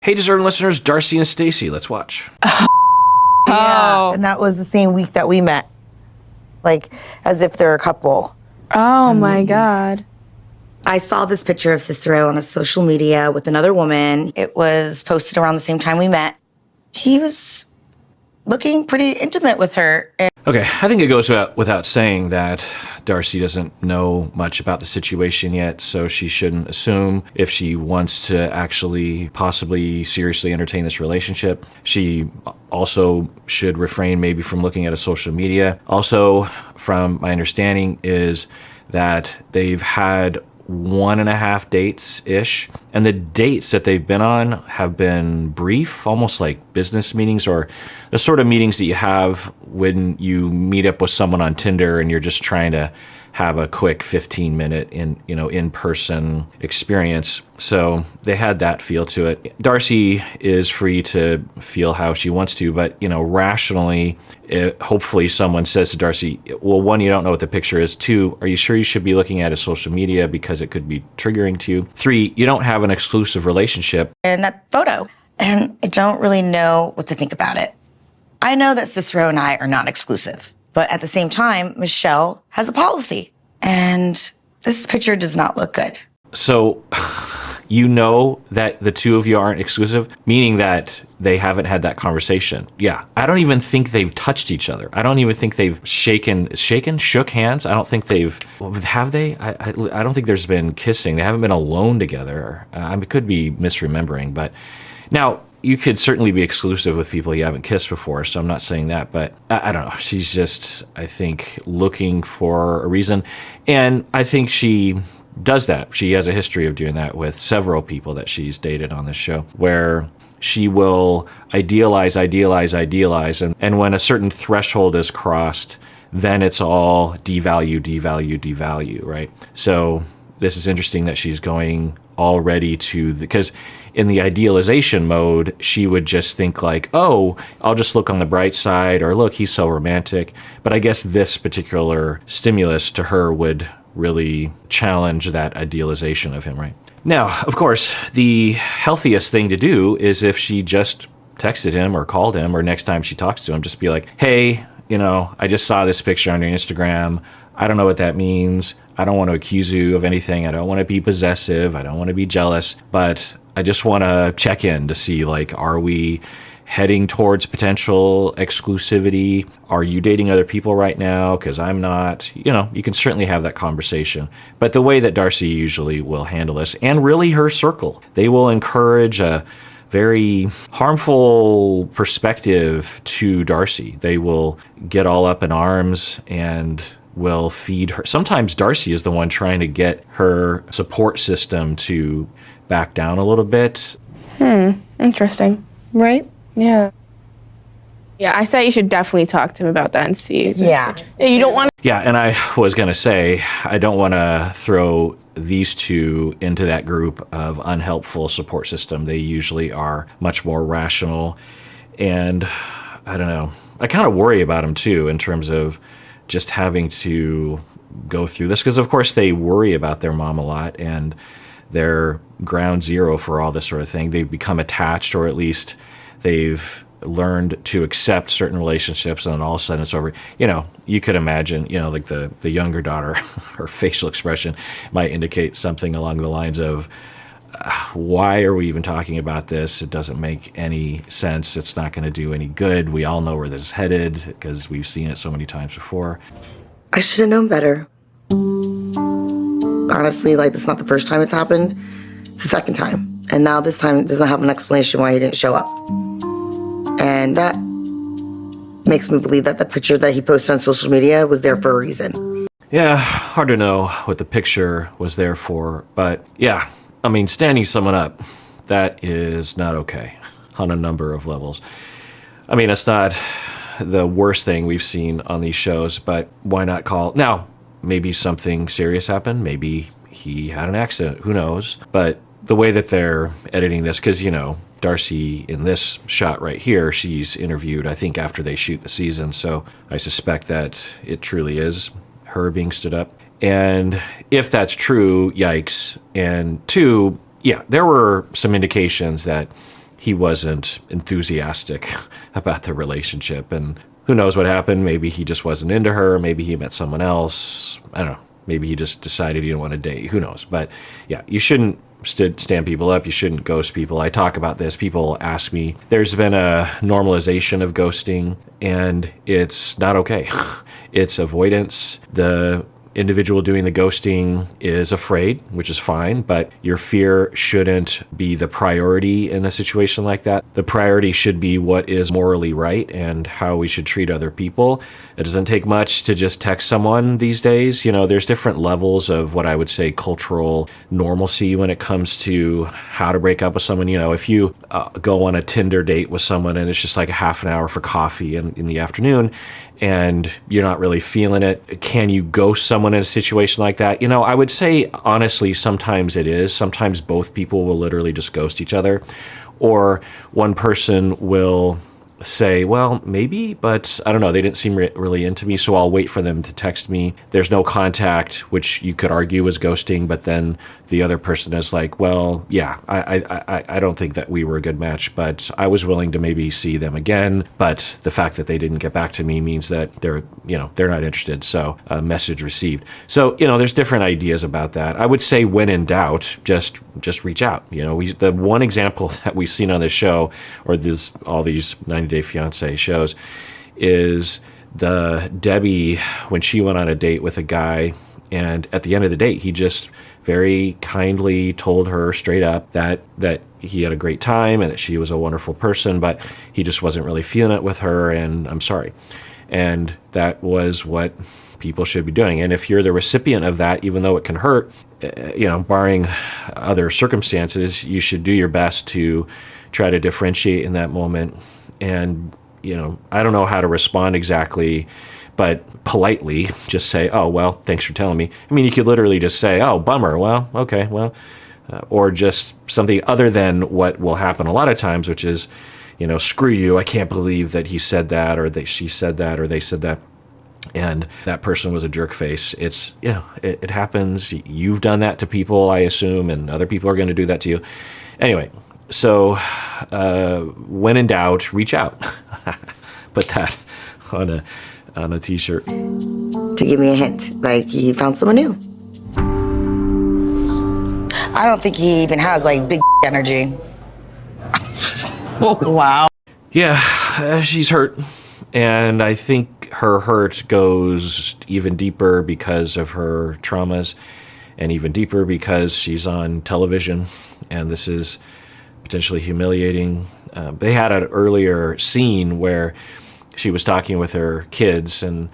Hey, deserving listeners, Darcey and Stacey. Let's watch. Yeah, and that was the same week that we met. Like, as if they're a couple. Oh, my God. I saw this picture of Cicero on a social media with another woman. It was posted around the same time we met. He was looking pretty intimate with her. Okay, I think it goes without saying that Darcey doesn't know much about the situation yet, so she shouldn't assume if she wants to actually possibly seriously entertain this relationship. She also should refrain maybe from looking at a social media. Also, from my understanding, is that they've had 1.5 dates-ish, and the dates that they've been on have been brief, almost like business meetings, or the sort of meetings that you have when you meet up with someone on Tinder and you're just trying to have a quick 15-minute in-person experience. So they had that feel to it. Darcey is free to feel how she wants to, but rationally, hopefully someone says to Darcey, well, one, you don't know what the picture is. Two, are you sure you should be looking at his social media because it could be triggering to you? Three, you don't have an exclusive relationship. And that photo. And I don't really know what to think about it. I know that Cicero and I are not exclusive, but at the same time, Michelle has a policy. And this picture does not look good. So you know that the two of you aren't exclusive, meaning that they haven't had that conversation. Yeah, I don't even think they've touched each other. I don't even think they've shook hands. I don't think they've, have they? I don't think there's been kissing. They haven't been alone together. I could be misremembering, but now you could certainly be exclusive with people you haven't kissed before, so I'm not saying that, but I don't know. She's just, I think, looking for a reason, and I think she does that. She has a history of doing that with several people that she's dated on this show, where she will idealize, and when a certain threshold is crossed, then it's all devalue, right? So this is interesting that she's going already to because in the idealization mode, she would just think like, oh, I'll just look on the bright side, or look, he's so romantic. But I guess this particular stimulus to her would really challenge that idealization of him, right? Now, of course, the healthiest thing to do is if she just texted him or called him, or next time she talks to him, just be like, hey, I just saw this picture on your Instagram. I don't know what that means. I don't want to accuse you of anything. I don't want to be possessive. I don't want to be jealous, but I just want to check in to see, like, are we heading towards potential exclusivity? Are you dating other people right now? Because I'm not. You can certainly have that conversation. But the way that Darcey usually will handle this, and really her circle, they will encourage a very harmful perspective to Darcey. They will get all up in arms and will feed her. Sometimes Darcey is the one trying to get her support system to back down a little bit. Interesting. Right? Yeah. Yeah, I say you should definitely talk to him about that and see. Yeah. You don't want Yeah, and I was going to say, I don't want to throw these two into that group of unhelpful support system. They usually are much more rational. And I don't know. I kind of worry about them too, in terms of just having to go through this, because of course they worry about their mom a lot, and they're ground zero for all this sort of thing. They've become attached, or at least they've learned to accept certain relationships, and then all of a sudden it's over. You could imagine, like the younger daughter, her facial expression might indicate something along the lines of, why are we even talking about this? It doesn't make any sense. It's not going to do any good. We all know where this is headed because we've seen it so many times before. I should have known better. Honestly, this is not the first time it's happened. It's the second time. And now this time it doesn't have an explanation why he didn't show up. And that makes me believe that the picture that he posted on social media was there for a reason. Yeah, hard to know what the picture was there for. But yeah, standing someone up, that is not okay on a number of levels. It's not the worst thing we've seen on these shows, but why not call? Now, maybe something serious happened. Maybe he had an accident. Who knows? But the way that they're editing this, because, Darcey in this shot right here, she's interviewed, I think, after they shoot the season. So I suspect that it truly is her being stood up. And if that's true, yikes. And two, yeah, there were some indications that he wasn't enthusiastic about the relationship. And who knows what happened? Maybe he just wasn't into her. Maybe he met someone else. I don't know. Maybe he just decided he didn't want to date. Who knows? But yeah, you shouldn't stand people up. You shouldn't ghost people. I talk about this. People ask me. There's been a normalization of ghosting, and it's not okay. It's avoidance. The individual doing the ghosting is afraid, which is fine, but your fear shouldn't be the priority in a situation like that. The priority should be what is morally right and how we should treat other people. It doesn't take much to just text someone these days. You know, there's different levels of what I would say cultural normalcy when it comes to how to break up with someone. You know, if you go on a Tinder date with someone and it's just like a half an hour for coffee in the afternoon, and you're not really feeling it, can you ghost someone in a situation like that? You know, I would say, honestly, sometimes it is. Sometimes both people will literally just ghost each other. Or one person will say, well, maybe, but I don't know, they didn't seem really into me, so I'll wait for them to text me. There's no contact, which you could argue is ghosting, but then the other person is like, well, yeah, I don't think that we were a good match, but I was willing to maybe see them again. But the fact that they didn't get back to me means that they're not interested. So message received. So, there's different ideas about that. I would say when in doubt, just reach out. The one example that we've seen on this show, or all these 90 Day Fiance shows, is the Debbie, when she went on a date with a guy, and at the end of the date, he just very kindly told her straight up that he had a great time and that she was a wonderful person, but he just wasn't really feeling it with her, and I'm sorry. And that was what people should be doing. And if you're the recipient of that, even though it can hurt, barring other circumstances, you should do your best to try to differentiate in that moment. And, I don't know how to respond exactly, but politely just say, oh, well, thanks for telling me. I mean, you could literally just say, oh, bummer. Well, okay, well, or just something other than what will happen a lot of times, which is, screw you. I can't believe that he said that, or that she said that, or they said that. And that person was a jerk face. It's, it happens. You've done that to people, I assume, and other people are going to do that to you. Anyway, so when in doubt, reach out. Put that on a t-shirt. To give me a hint, like he found someone new. I don't think he even has like big energy. Wow. Yeah, she's hurt. And I think her hurt goes even deeper because of her traumas, and even deeper because she's on television, and this is potentially humiliating. They had an earlier scene where she was talking with her kids, and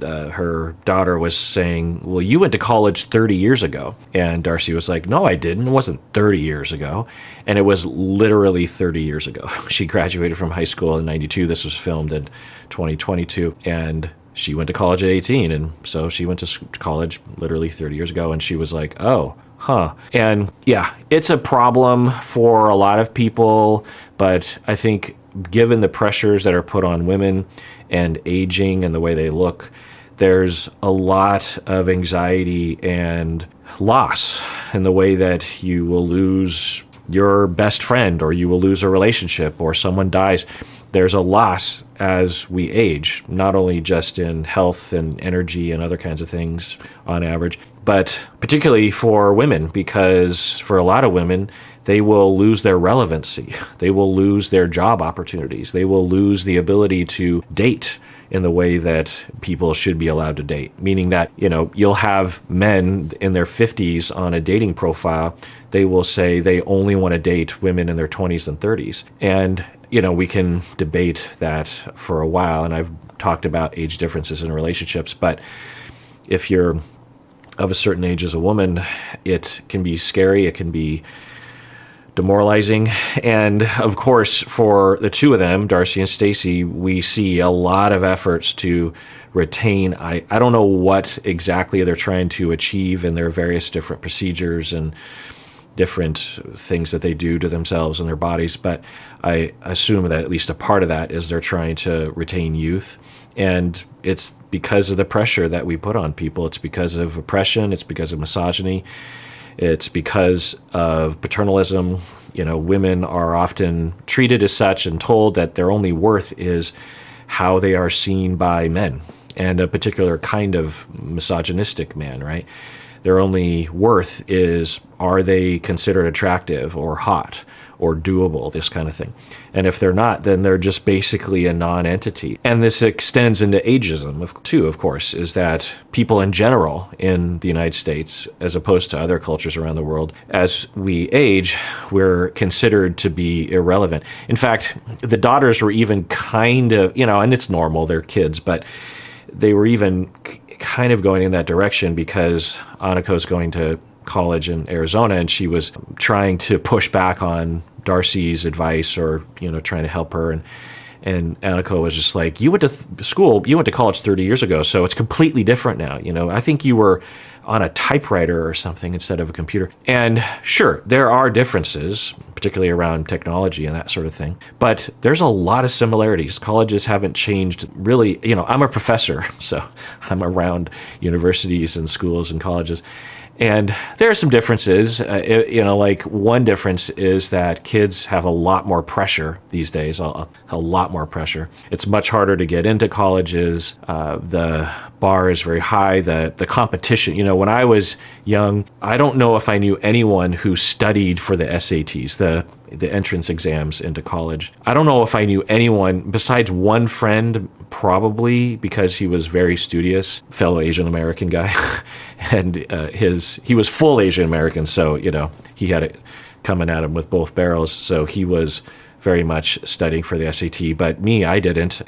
her daughter was saying, well, you went to college 30 years ago. And Darcey was like, no, I didn't. It wasn't 30 years ago. And it was literally 30 years ago. She graduated from high school in 92. This was filmed in 2022. And she went to college at 18. And so she went to college literally 30 years ago. And she was like, oh, huh. And yeah, it's a problem for a lot of people. But I think given the pressures that are put on women and aging and the way they look, there's a lot of anxiety and loss in the way that you will lose your best friend, or you will lose a relationship, or someone dies. There's a loss as we age, not only just in health and energy and other kinds of things on average, but particularly for women, because for a lot of women, they will lose their relevancy. They will lose their job opportunities. They will lose the ability to date in the way that people should be allowed to date. Meaning that, you'll have men in their 50s on a dating profile. They will say they only want to date women in their 20s and 30s. And, we can debate that for a while. And I've talked about age differences in relationships. But if you're of a certain age as a woman, it can be scary. It can be demoralizing. And of course, for the two of them, Darcey and Stacey, we see a lot of efforts to retain. I don't know what exactly they're trying to achieve in their various different procedures and different things that they do to themselves and their bodies, but I assume that at least a part of that is they're trying to retain youth. And it's because of the pressure that we put on people. It's because of oppression. It's because of misogyny. It's because of paternalism. Women are often treated as such and told that their only worth is how they are seen by men, and a particular kind of misogynistic man, right? Their only worth is, are they considered attractive or hot or doable, this kind of thing. And if they're not, then they're just basically a non-entity. And this extends into ageism, too, of course, is that people in general in the United States, as opposed to other cultures around the world, as we age, we're considered to be irrelevant. In fact, the daughters were even kind of, and it's normal, they're kids, but they were even kind of going in that direction because Anako's going to college in Arizona, and she was trying to push back on Darcey's advice, or trying to help her, and Anako was just like, you went to college 30 years ago, so it's completely different now. I think you were on a typewriter or something instead of a computer. And sure, there are differences, particularly around technology and that sort of thing, but there's a lot of similarities. Colleges haven't changed really. I'm a professor, so I'm around universities and schools and colleges. And there are some differences. Like one difference is that kids have a lot more pressure these days, a lot more pressure. It's much harder to get into colleges. The bar is very high. The competition, when I was young, I don't know if I knew anyone who studied for the SATs, the entrance exams into college. I don't know if I knew anyone besides one friend, probably because he was very studious, fellow Asian American guy, and he was full Asian American, so he had it coming at him with both barrels. So he was very much studying for the SAT, but me, I didn't.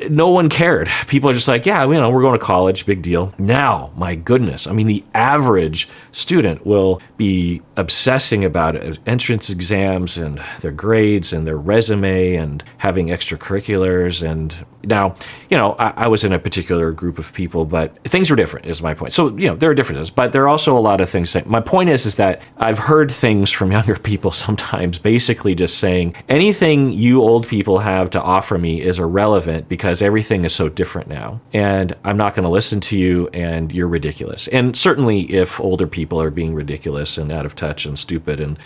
No one cared. People are just like, yeah, we're going to college, big deal. Now, my goodness, the average student will be obsessing about entrance exams and their grades and their resume and having extracurriculars. And now, I was in a particular group of people, but things were different, is my point. So, there are differences, but there are also a lot of things. My point is that I've heard things from younger people sometimes basically just saying, anything you old people have to offer me is irrelevant because everything is so different now. And I'm not going to listen to you, and you're ridiculous. And certainly if older people are being ridiculous and out of touch and stupid and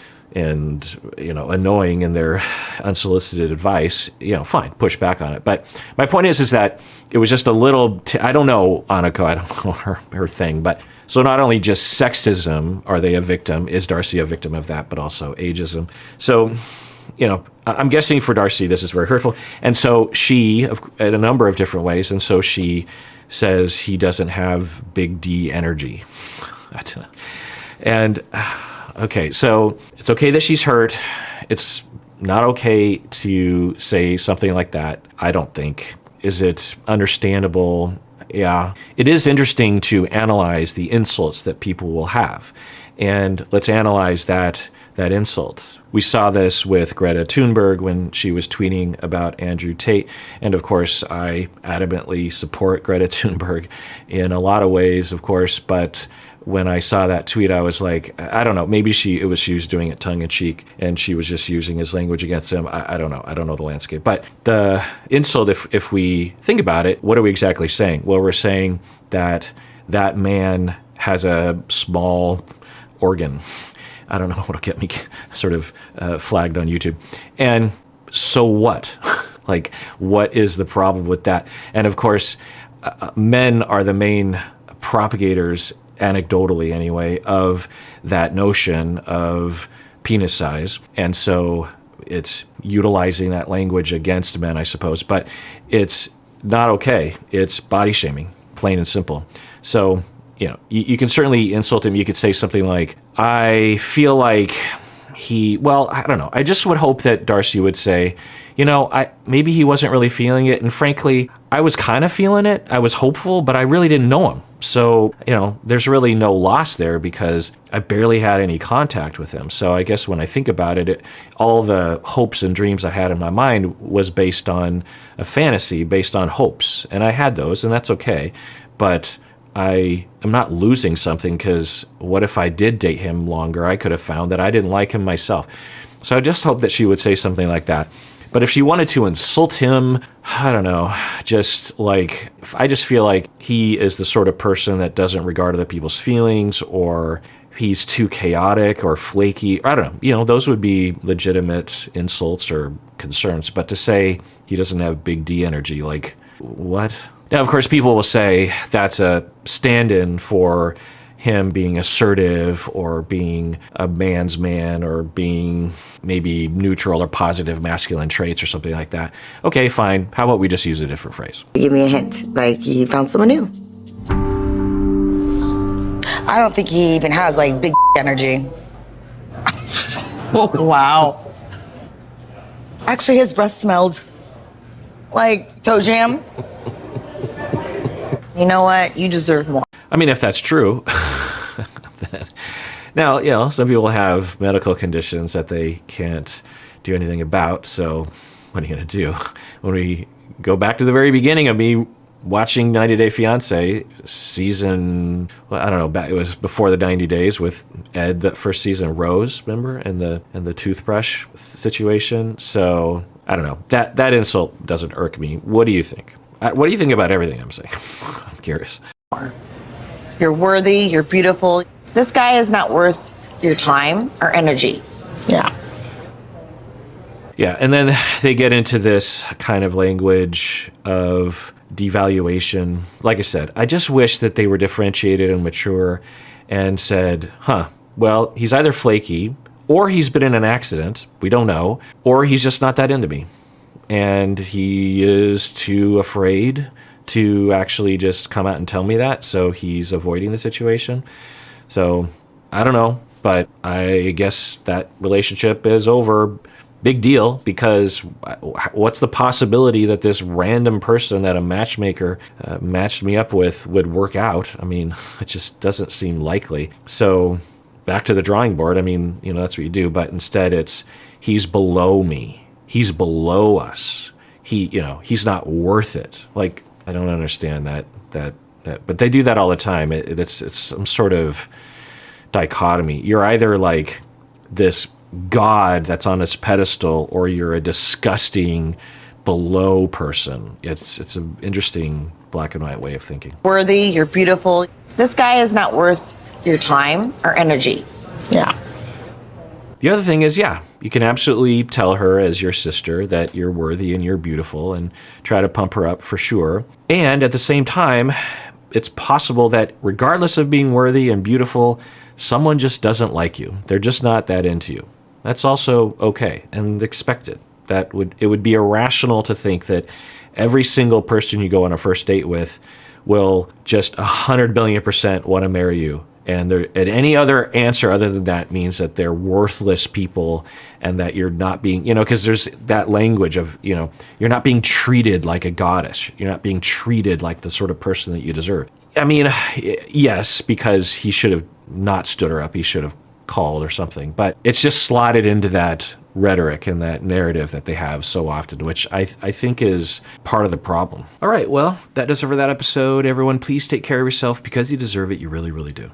annoying in their unsolicited advice, fine, push back on it. But my point is that it was just a little, I don't know, Anako, I don't know her thing, but so not only just sexism, are they a victim, is Darcey a victim of that, but also ageism. So, I'm guessing for Darcey, this is very hurtful. And so she, in a number of different ways, and so she says he doesn't have big D energy. And okay, so it's okay that she's hurt. It's not okay to say something like that, I don't think. Is it understandable? Yeah. It is interesting to analyze the insults that people will have. And let's analyze that insult. We saw this with Greta Thunberg when she was tweeting about Andrew Tate. And of course, I adamantly support Greta Thunberg in a lot of ways, of course, but when I saw that tweet, I was like, I don't know, maybe she was doing it tongue in cheek and she was just using his language against him. I don't know. I don't know the landscape. But the insult, if we think about it, what are we exactly saying? Well, we're saying that that man has a small organ. I don't know what'll get me sort of flagged on YouTube. And so what? Like, what is the problem with that? And of course, men are the main propagators, anecdotally anyway, of that notion of penis size. And so it's utilizing that language against men, I suppose. But it's not okay. It's body shaming, plain and simple. So, you can certainly insult him. You could say something like, I feel like I don't know. I just would hope that Darcey would say, maybe he wasn't really feeling it. And frankly, I was kind of feeling it. I was hopeful, but I really didn't know him. So, there's really no loss there because I barely had any contact with him. So I guess when I think about it, all the hopes and dreams I had in my mind was based on a fantasy, based on hopes. And I had those, and that's okay. But I am not losing something because what if I did date him longer? I could have found that I didn't like him myself. So I just hope that she would say something like that. But if she wanted to insult him, I don't know, I just feel like he is the sort of person that doesn't regard other people's feelings or he's too chaotic or flaky. I don't know. You know, those would be legitimate insults or concerns. But to say he doesn't have big D energy, like, what? Now, of course, people will say that's a stand-in for him being assertive or being a man's man or being maybe neutral or positive masculine traits or something like that. Okay, fine. How about we just use a different phrase? Give me a hint, like he found someone new. I don't think he even has like big energy. Wow. Actually, his breath smelled like toe jam. You know what? You deserve more. I mean, if that's true. Now, you know, some people have medical conditions that they can't do anything about. So what are you going to do? When we go back to the very beginning of me watching 90 Day Fiancé season, well, I don't know, it was before the 90 days with Ed, that first season, Rose, remember? And the toothbrush situation. So I don't know. That insult doesn't irk me. What do you think? What do you think about everything I'm saying? I'm curious. You're worthy, you're beautiful. This guy is not worth your time or energy. Yeah. Yeah, and then they get into this kind of language of devaluation. Like I said, I just wish that they were differentiated and mature and said, well, he's either flaky or he's been in an accident, we don't know, or he's just not that into me. And he is too afraid to actually just come out and tell me that, so he's avoiding the situation. So, I don't know, but I guess that relationship is over. Big deal, because what's the possibility that this random person that a matchmaker matched me up with would work out? I mean, it just doesn't seem likely. So, back to the drawing board. I mean, you know, that's what you do, but instead it's, he's below me. He's below us. He's not worth it. Like, I don't understand that, but they do that all the time. It's some sort of dichotomy. You're either like this god that's on this pedestal, or you're a disgusting below person. It's an interesting black and white way of thinking. Worthy, you're beautiful. This guy is not worth your time or energy. Yeah. The other thing is, yeah, you can absolutely tell her as your sister that you're worthy and you're beautiful and try to pump her up for sure. And at the same time, it's possible that regardless of being worthy and beautiful, someone just doesn't like you. They're just not that into you. That's also okay and expected. It would be irrational to think that every single person you go on a first date with will just 100 billion% want to marry you. And any other answer other than that means that they're worthless people and that you're not being, because there's that language of, you're not being treated like a goddess. You're not being treated like the sort of person that you deserve. I mean, yes, because he should have not stood her up. He should have called or something. But it's just slotted into that rhetoric and that narrative that they have so often, which I think is part of the problem. All right, well, that does it for that episode. Everyone, please take care of yourself because you deserve it. You really, really do.